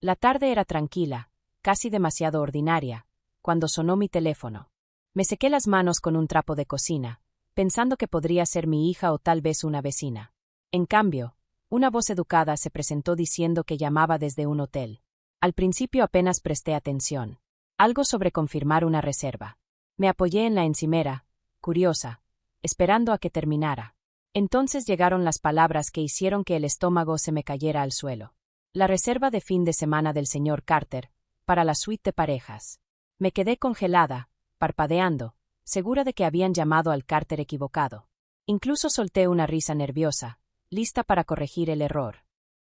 La tarde era tranquila, casi demasiado ordinaria, cuando sonó mi teléfono. Me sequé las manos con un trapo de cocina, pensando que podría ser mi hija o tal vez una vecina. En cambio, una voz educada se presentó diciendo que llamaba desde un hotel. Al principio apenas presté atención. Algo sobre confirmar una reserva. Me apoyé en la encimera, curiosa, esperando a que terminara. Entonces llegaron las palabras que hicieron que el estómago se me cayera al suelo. La reserva de fin de semana del señor Carter, para la suite de parejas. Me quedé congelada, parpadeando, segura de que habían llamado al Carter equivocado. Incluso solté una risa nerviosa, lista para corregir el error.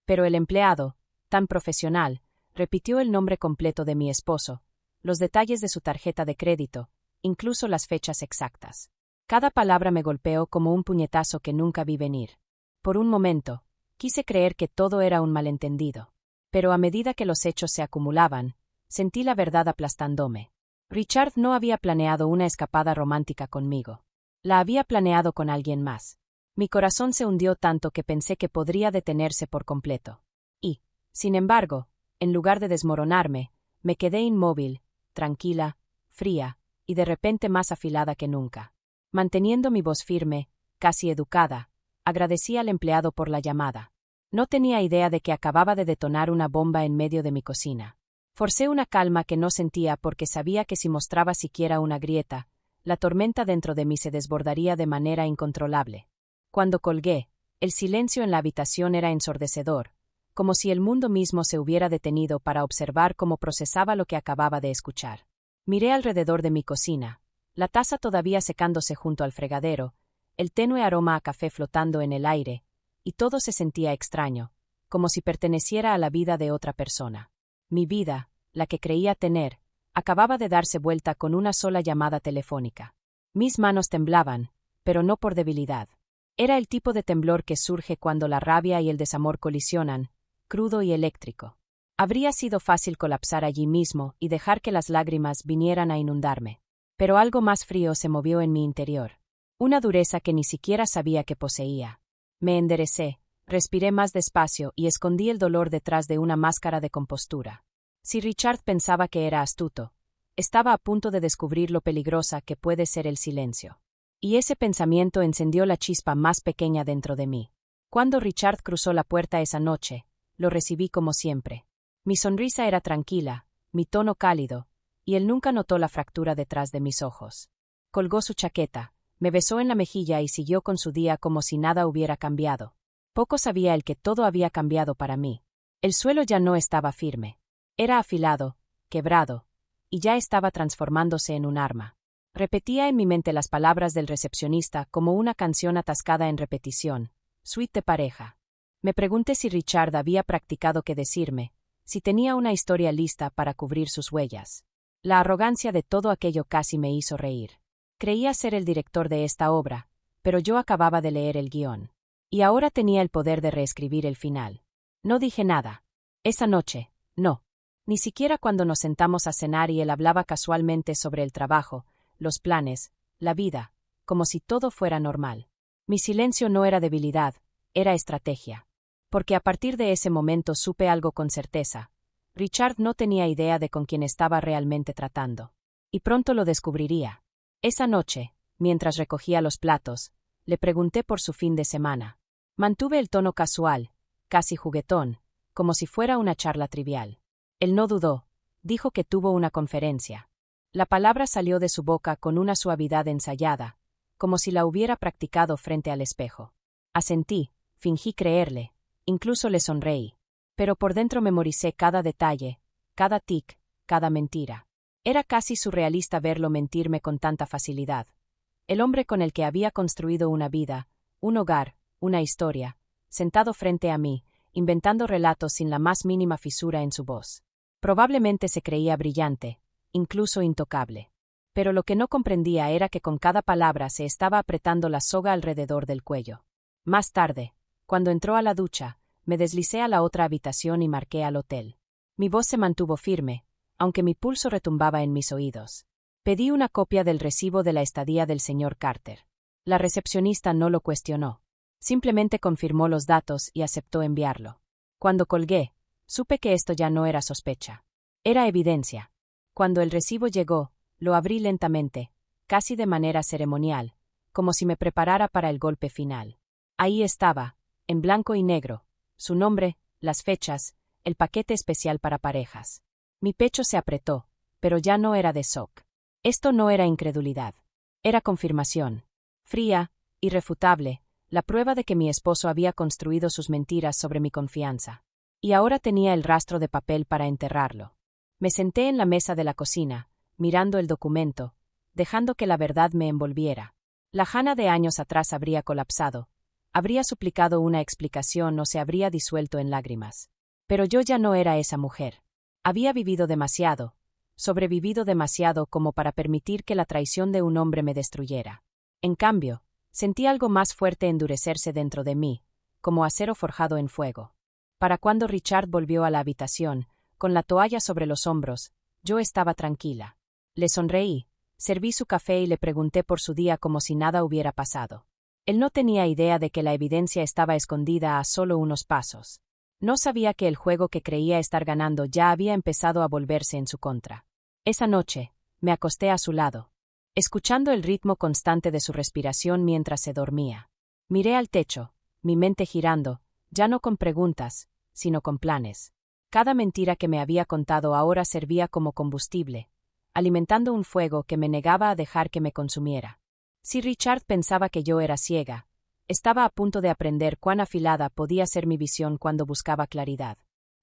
Pero el empleado, tan profesional, repitió el nombre completo de mi esposo, los detalles de su tarjeta de crédito, incluso las fechas exactas. Cada palabra me golpeó como un puñetazo que nunca vi venir. Por un momento, quise creer que todo era un malentendido. Pero a medida que los hechos se acumulaban, sentí la verdad aplastándome. Richard no había planeado una escapada romántica conmigo. La había planeado con alguien más. Mi corazón se hundió tanto que pensé que podría detenerse por completo. Y, sin embargo, en lugar de desmoronarme, me quedé inmóvil, tranquila, fría, y de repente más afilada que nunca. Manteniendo mi voz firme, casi educada, agradecí al empleado por la llamada. No tenía idea de que acababa de detonar una bomba en medio de mi cocina. Forcé una calma que no sentía porque sabía que si mostraba siquiera una grieta, la tormenta dentro de mí se desbordaría de manera incontrolable. Cuando colgué, el silencio en la habitación era ensordecedor, como si el mundo mismo se hubiera detenido para observar cómo procesaba lo que acababa de escuchar. Miré alrededor de mi cocina, la taza todavía secándose junto al fregadero, el tenue aroma a café flotando en el aire, y todo se sentía extraño, como si perteneciera a la vida de otra persona. Mi vida, la que creía tener, acababa de darse vuelta con una sola llamada telefónica. Mis manos temblaban, pero no por debilidad. Era el tipo de temblor que surge cuando la rabia y el desamor colisionan, crudo y eléctrico. Habría sido fácil colapsar allí mismo y dejar que las lágrimas vinieran a inundarme. Pero algo más frío se movió en mi interior. Una dureza que ni siquiera sabía que poseía. Me enderecé, respiré más despacio y escondí el dolor detrás de una máscara de compostura. Si Richard pensaba que era astuto, estaba a punto de descubrir lo peligrosa que puede ser el silencio. Y ese pensamiento encendió la chispa más pequeña dentro de mí. Cuando Richard cruzó la puerta esa noche, lo recibí como siempre. Mi sonrisa era tranquila, mi tono cálido, y él nunca notó la fractura detrás de mis ojos. Colgó su chaqueta, me besó en la mejilla y siguió con su día como si nada hubiera cambiado. Poco sabía él que todo había cambiado para mí. El suelo ya no estaba firme. Era afilado, quebrado, y ya estaba transformándose en un arma. Repetía en mi mente las palabras del recepcionista como una canción atascada en repetición, suite de pareja. Me pregunté si Richard había practicado qué decirme, si tenía una historia lista para cubrir sus huellas. La arrogancia de todo aquello casi me hizo reír. Creía ser el director de esta obra, pero yo acababa de leer el guión. Y ahora tenía el poder de reescribir el final. No dije nada. Esa noche, no. Ni siquiera cuando nos sentamos a cenar y él hablaba casualmente sobre el trabajo, los planes, la vida, como si todo fuera normal. Mi silencio no era debilidad, era estrategia. Porque a partir de ese momento supe algo con certeza. Richard no tenía idea de con quién estaba realmente tratando. Y pronto lo descubriría. Esa noche, mientras recogía los platos, le pregunté por su fin de semana. Mantuve el tono casual, casi juguetón, como si fuera una charla trivial. Él no dudó, dijo que tuvo una conferencia. La palabra salió de su boca con una suavidad ensayada, como si la hubiera practicado frente al espejo. Asentí, fingí creerle, incluso le sonreí. Pero por dentro memoricé cada detalle, cada tic, cada mentira. Era casi surrealista verlo mentirme con tanta facilidad. El hombre con el que había construido una vida, un hogar, una historia, sentado frente a mí, inventando relatos sin la más mínima fisura en su voz. Probablemente se creía brillante, incluso intocable. Pero lo que no comprendía era que con cada palabra se estaba apretando la soga alrededor del cuello. Más tarde, cuando entró a la ducha, me deslicé a la otra habitación y marqué al hotel. Mi voz se mantuvo firme, aunque mi pulso retumbaba en mis oídos. Pedí una copia del recibo de la estadía del señor Carter. La recepcionista no lo cuestionó. Simplemente confirmó los datos y aceptó enviarlo. Cuando colgué, Supe que esto ya no era sospecha. Era evidencia. Cuando el recibo llegó, lo abrí lentamente, casi de manera ceremonial, como si me preparara para el golpe final. Ahí estaba, en blanco y negro, su nombre, las fechas, el paquete especial para parejas. Mi pecho se apretó, pero ya no era de shock. Esto no era incredulidad. Era confirmación. Fría, irrefutable, la prueba de que mi esposo había construido sus mentiras sobre mi confianza. Y ahora tenía el rastro de papel para enterrarlo. Me senté en la mesa de la cocina, mirando el documento, dejando que la verdad me envolviera. La Hannah de años atrás habría colapsado, habría suplicado una explicación o se habría disuelto en lágrimas. Pero yo ya no era esa mujer. Había vivido demasiado, sobrevivido demasiado como para permitir que la traición de un hombre me destruyera. En cambio, sentí algo más fuerte endurecerse dentro de mí, como acero forjado en fuego. Para cuando Richard volvió a la habitación, con la toalla sobre los hombros, yo estaba tranquila. Le sonreí, serví su café y le pregunté por su día como si nada hubiera pasado. Él no tenía idea de que la evidencia estaba escondida a solo unos pasos. No sabía que el juego que creía estar ganando ya había empezado a volverse en su contra. Esa noche, me acosté a su lado, escuchando el ritmo constante de su respiración mientras se dormía. Miré al techo, mi mente girando, ya no con preguntas, sino con planes. Cada mentira que me había contado ahora servía como combustible, alimentando un fuego que me negaba a dejar que me consumiera. Si Richard pensaba que yo era ciega, estaba a punto de aprender cuán afilada podía ser mi visión cuando buscaba claridad.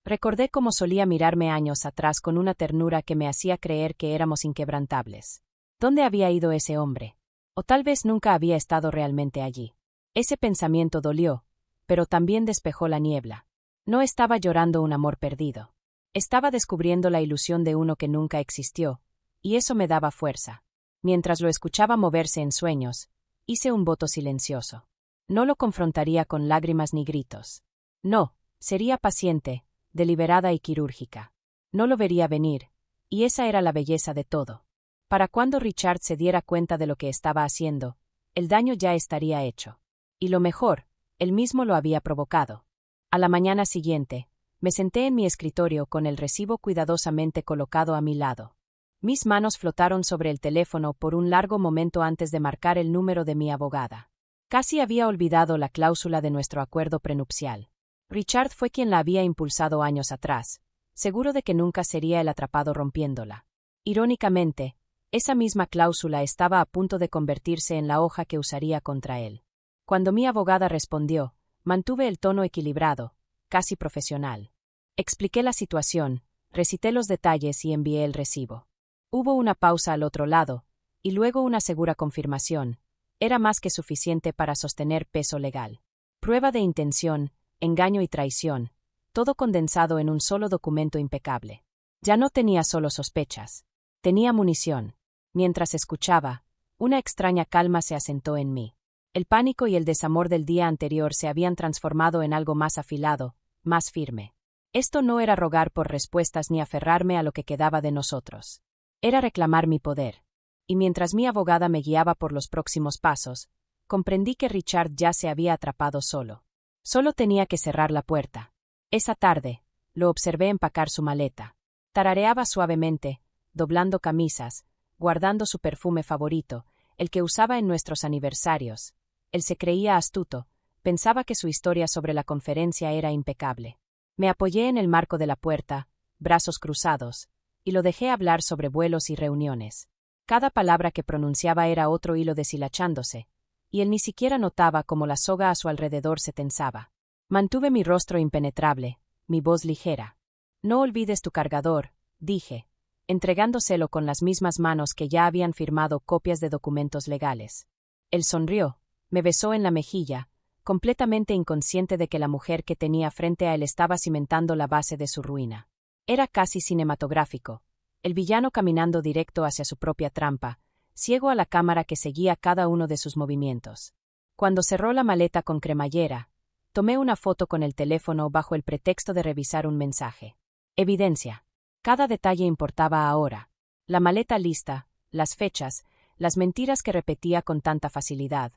Recordé cómo solía mirarme años atrás con una ternura que me hacía creer que éramos inquebrantables. ¿Dónde había ido ese hombre? O tal vez nunca había estado realmente allí. Ese pensamiento dolió, pero también despejó la niebla. No estaba llorando un amor perdido. Estaba descubriendo la ilusión de uno que nunca existió, y eso me daba fuerza. Mientras lo escuchaba moverse en sueños, hice un voto silencioso. No lo confrontaría con lágrimas ni gritos. No, sería paciente, deliberada y quirúrgica. No lo vería venir, y esa era la belleza de todo. Para cuando Richard se diera cuenta de lo que estaba haciendo, el daño ya estaría hecho. Y lo mejor, él mismo lo había provocado. A la mañana siguiente, me senté en mi escritorio con el recibo cuidadosamente colocado a mi lado. Mis manos flotaron sobre el teléfono por un largo momento antes de marcar el número de mi abogada. Casi había olvidado la cláusula de nuestro acuerdo prenupcial. Richard fue quien la había impulsado años atrás, seguro de que nunca sería el atrapado rompiéndola. Irónicamente, esa misma cláusula estaba a punto de convertirse en la hoja que usaría contra él. Cuando mi abogada respondió, mantuve el tono equilibrado, casi profesional. Expliqué la situación, recité los detalles y envié el recibo. Hubo una pausa al otro lado, y luego una segura confirmación. Era más que suficiente para sostener peso legal. Prueba de intención, engaño y traición, todo condensado en un solo documento impecable. Ya no tenía solo sospechas. Tenía munición. Mientras escuchaba, una extraña calma se asentó en mí. El pánico y el desamor del día anterior se habían transformado en algo más afilado, más firme. Esto no era rogar por respuestas ni aferrarme a lo que quedaba de nosotros. Era reclamar mi poder. Y mientras mi abogada me guiaba por los próximos pasos, comprendí que Richard ya se había atrapado solo. Solo tenía que cerrar la puerta. Esa tarde, lo observé empacar su maleta. Tarareaba suavemente, doblando camisas, guardando su perfume favorito, el que usaba en nuestros aniversarios. Él se creía astuto, pensaba que su historia sobre la conferencia era impecable. Me apoyé en el marco de la puerta, brazos cruzados, y lo dejé hablar sobre vuelos y reuniones. Cada palabra que pronunciaba era otro hilo deshilachándose, y él ni siquiera notaba cómo la soga a su alrededor se tensaba. Mantuve mi rostro impenetrable, mi voz ligera. No olvides tu cargador, dije, entregándoselo con las mismas manos que ya habían firmado copias de documentos legales. Él sonrió, me besó en la mejilla, completamente inconsciente de que la mujer que tenía frente a él estaba cimentando la base de su ruina. Era casi cinematográfico, el villano caminando directo hacia su propia trampa, ciego a la cámara que seguía cada uno de sus movimientos. Cuando cerró la maleta con cremallera, tomé una foto con el teléfono bajo el pretexto de revisar un mensaje. Evidencia. Cada detalle importaba ahora. La maleta lista, las fechas, las mentiras que repetía con tanta facilidad.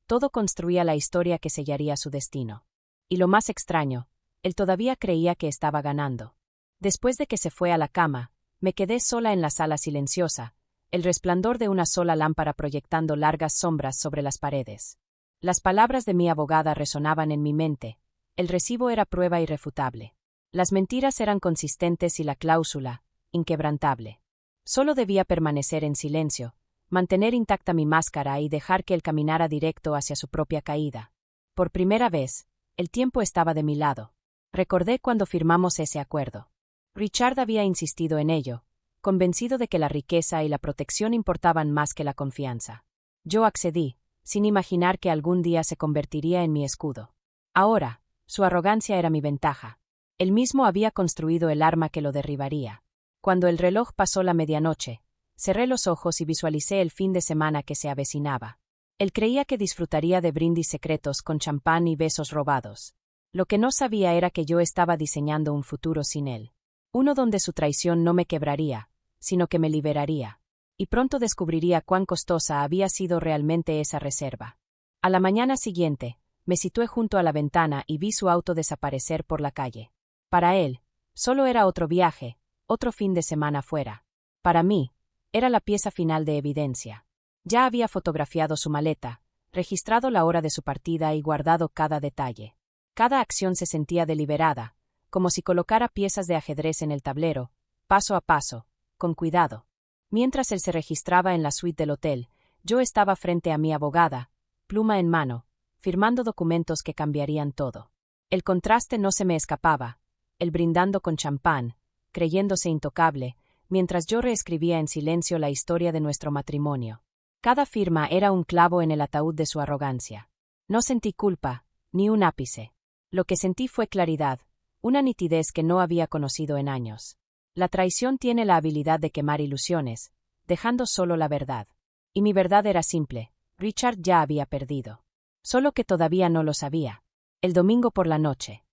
Todo construía la historia que sellaría su destino. Y lo más extraño, Él todavía creía que estaba ganando. Después de que se fue a la cama, me quedé sola en la sala silenciosa, el resplandor de una sola lámpara proyectando largas sombras sobre las paredes. Las palabras de mi abogada resonaban en mi mente. El recibo era prueba irrefutable. Las mentiras eran consistentes y la cláusula, inquebrantable. Solo debía permanecer en silencio, mantener intacta mi máscara y dejar que él caminara directo hacia su propia caída. Por primera vez, el tiempo estaba de mi lado. Recordé cuando firmamos ese acuerdo. Richard había insistido en ello, convencido de que la riqueza y la protección importaban más que la confianza. Yo accedí, sin imaginar que algún día se convertiría en mi escudo. Ahora, su arrogancia era mi ventaja. Él mismo había construido el arma que lo derribaría. Cuando el reloj pasó la medianoche, cerré los ojos y visualicé el fin de semana que se avecinaba. Él creía que disfrutaría de brindis secretos con champán y besos robados. Lo que no sabía era que yo estaba diseñando un futuro sin él. Uno donde su traición no me quebraría, sino que me liberaría. Y pronto descubriría cuán costosa había sido realmente esa reserva. A la mañana siguiente, me situé junto a la ventana y vi su auto desaparecer por la calle. Para él, solo era otro viaje, otro fin de semana fuera. Para mí, era la pieza final de evidencia. Ya había fotografiado su maleta, registrado la hora de su partida y guardado cada detalle. Cada acción se sentía deliberada, como si colocara piezas de ajedrez en el tablero, paso a paso, con cuidado. Mientras él se registraba en la suite del hotel, yo estaba frente a mi abogada, pluma en mano, firmando documentos que cambiarían todo. El contraste no se me escapaba, él brindando con champán, creyéndose intocable, mientras yo reescribía en silencio la historia de nuestro matrimonio. Cada firma era un clavo en el ataúd de su arrogancia. No sentí culpa, ni un ápice. Lo que sentí fue claridad, una nitidez que no había conocido en años. La traición tiene la habilidad de quemar ilusiones, dejando solo la verdad. Y mi verdad era simple, Richard ya había perdido. Solo que todavía no lo sabía. El domingo por la noche.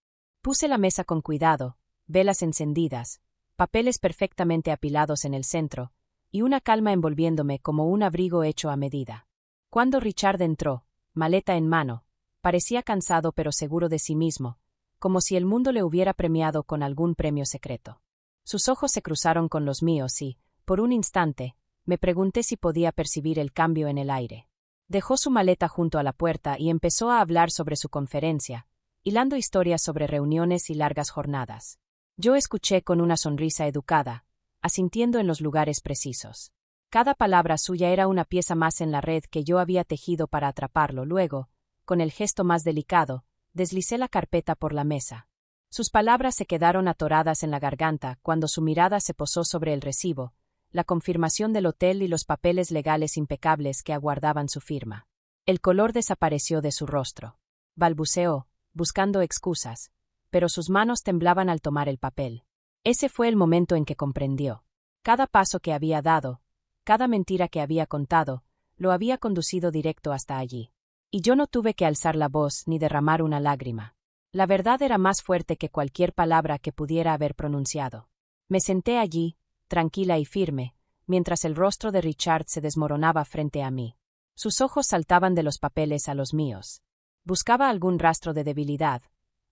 Puse la mesa con cuidado, velas encendidas, papeles perfectamente apilados en el centro, y una calma envolviéndome como un abrigo hecho a medida. Cuando Richard entró, maleta en mano, parecía cansado pero seguro de sí mismo, como si el mundo le hubiera premiado con algún premio secreto. Sus ojos se cruzaron con los míos y, por un instante, me pregunté si podía percibir el cambio en el aire. Dejó su maleta junto a la puerta y empezó a hablar sobre su conferencia, hilando historias sobre reuniones y largas jornadas. Yo escuché con una sonrisa educada, asintiendo en los lugares precisos. Cada palabra suya era una pieza más en la red que yo había tejido para atraparlo. Luego, con el gesto más delicado, deslicé la carpeta por la mesa. Sus palabras se quedaron atoradas en la garganta cuando su mirada se posó sobre el recibo, la confirmación del hotel y los papeles legales impecables que aguardaban su firma. El color desapareció de su rostro. Balbuceó, buscando excusas, pero sus manos temblaban al tomar el papel. Ese fue el momento en que comprendió. Cada paso que había dado, cada mentira que había contado, lo había conducido directo hasta allí. Y yo no tuve que alzar la voz ni derramar una lágrima. La verdad era más fuerte que cualquier palabra que pudiera haber pronunciado. Me senté allí, tranquila y firme, mientras el rostro de Richard se desmoronaba frente a mí. Sus ojos saltaban de los papeles a los míos. Buscaba algún rastro de debilidad,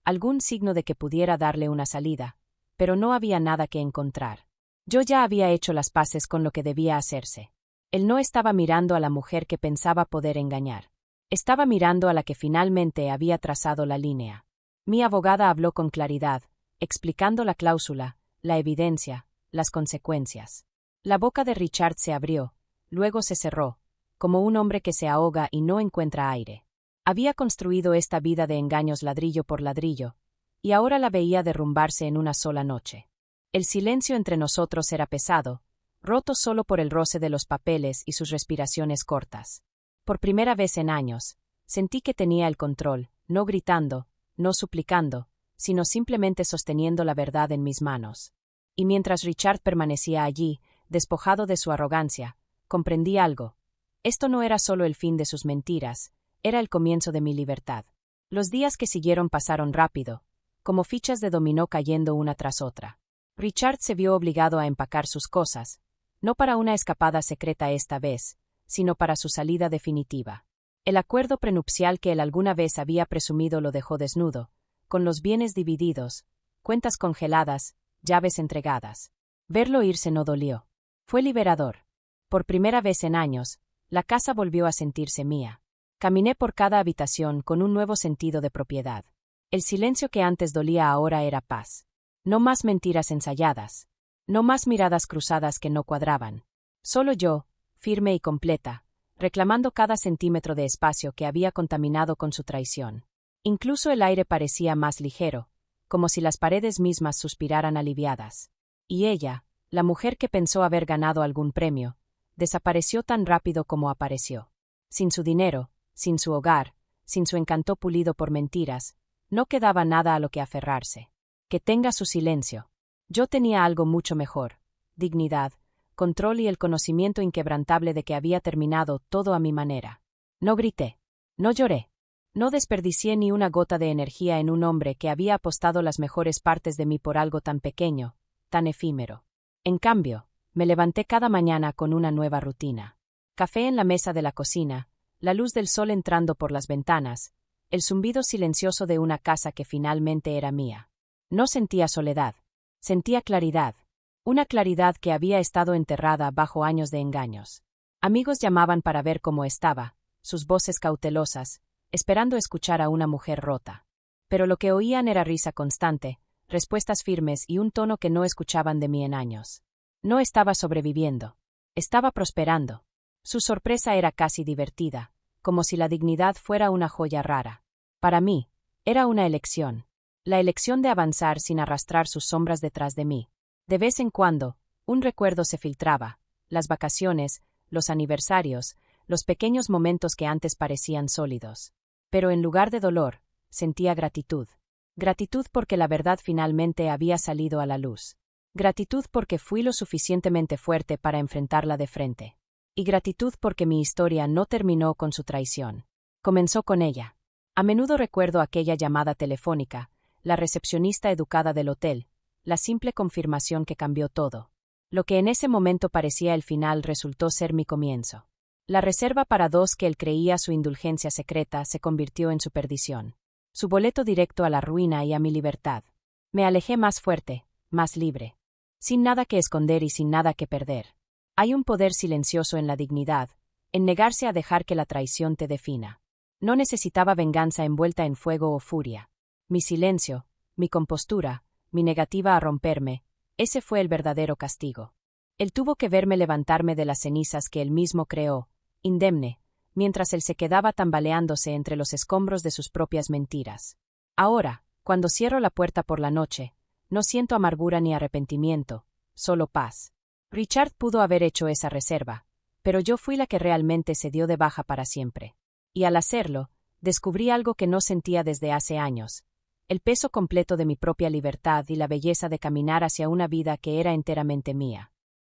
algún signo de que pudiera darle una salida, pero no había nada que encontrar. Yo ya había hecho las paces con lo que debía hacerse. Él no estaba mirando a la mujer que pensaba poder engañar. Estaba mirando a la que finalmente había trazado la línea. Mi abogada habló con claridad, explicando la cláusula, la evidencia, las consecuencias. La boca de Richard se abrió, luego se cerró, como un hombre que se ahoga y no encuentra aire. Había construido esta vida de engaños ladrillo por ladrillo, y ahora la veía derrumbarse en una sola noche. El silencio entre nosotros era pesado, roto solo por el roce de los papeles y sus respiraciones cortas. Por primera vez en años, sentí que tenía el control, no gritando, no suplicando, sino simplemente sosteniendo la verdad en mis manos. Y mientras Richard permanecía allí, despojado de su arrogancia, comprendí algo. Esto no era solo el fin de sus mentiras, era el comienzo de mi libertad. Los días que siguieron pasaron rápido, como fichas de dominó cayendo una tras otra. Richard se vio obligado a empacar sus cosas, no para una escapada secreta esta vez, sino para su salida definitiva. El acuerdo prenupcial que él alguna vez había presumido lo dejó desnudo, con los bienes divididos, cuentas congeladas, llaves entregadas. Verlo irse no dolió. Fue liberador. Por primera vez en años, la casa volvió a sentirse mía. Caminé por cada habitación con un nuevo sentido de propiedad. El silencio que antes dolía ahora era paz. No más mentiras ensayadas. No más miradas cruzadas que no cuadraban. Solo yo, firme y completa, reclamando cada centímetro de espacio que había contaminado con su traición. Incluso el aire parecía más ligero, como si las paredes mismas suspiraran aliviadas. Y ella, la mujer que pensó haber ganado algún premio, desapareció tan rápido como apareció. Sin su dinero, sin su hogar, sin su encanto pulido por mentiras, no quedaba nada a lo que aferrarse. Que tenga su silencio. Yo tenía algo mucho mejor: dignidad, control y el conocimiento inquebrantable de que había terminado todo a mi manera. No grité. No lloré. No desperdicié ni una gota de energía en un hombre que había apostado las mejores partes de mí por algo tan pequeño, tan efímero. En cambio, me levanté cada mañana con una nueva rutina. Café en la mesa de la cocina, la luz del sol entrando por las ventanas, el zumbido silencioso de una casa que finalmente era mía. No sentía soledad. Sentía claridad. Una claridad que había estado enterrada bajo años de engaños. Amigos llamaban para ver cómo estaba, sus voces cautelosas, esperando escuchar a una mujer rota. Pero lo que oían era risa constante, respuestas firmes y un tono que no escuchaban de mí en años. No estaba sobreviviendo. Estaba prosperando. Su sorpresa era casi divertida, como si la dignidad fuera una joya rara. Para mí, era una elección. La elección de avanzar sin arrastrar sus sombras detrás de mí. De vez en cuando, un recuerdo se filtraba: las vacaciones, los aniversarios, los pequeños momentos que antes parecían sólidos. Pero en lugar de dolor, sentía gratitud. Gratitud porque la verdad finalmente había salido a la luz. Gratitud porque fui lo suficientemente fuerte para enfrentarla de frente. Y gratitud porque mi historia no terminó con su traición. Comenzó con ella. A menudo recuerdo aquella llamada telefónica, la recepcionista educada del hotel, la simple confirmación que cambió todo. Lo que en ese momento parecía el final resultó ser mi comienzo. La reserva para dos que él creía su indulgencia secreta se convirtió en su perdición. Su boleto directo a la ruina y a mi libertad. Me alejé más fuerte, más libre. Sin nada que esconder y sin nada que perder. Hay un poder silencioso en la dignidad, en negarse a dejar que la traición te defina. No necesitaba venganza envuelta en fuego o furia. Mi silencio, mi compostura, mi negativa a romperme, ese fue el verdadero castigo. Él tuvo que verme levantarme de las cenizas que él mismo creó, indemne, mientras él se quedaba tambaleándose entre los escombros de sus propias mentiras. Ahora, cuando cierro la puerta por la noche, no siento amargura ni arrepentimiento, solo paz. Richard pudo haber hecho esa reserva, pero yo fui la que realmente se dio de baja para siempre. Y al hacerlo, descubrí algo que no sentía desde hace años: el peso completo de mi propia libertad y la belleza de caminar hacia una vida que era enteramente mía.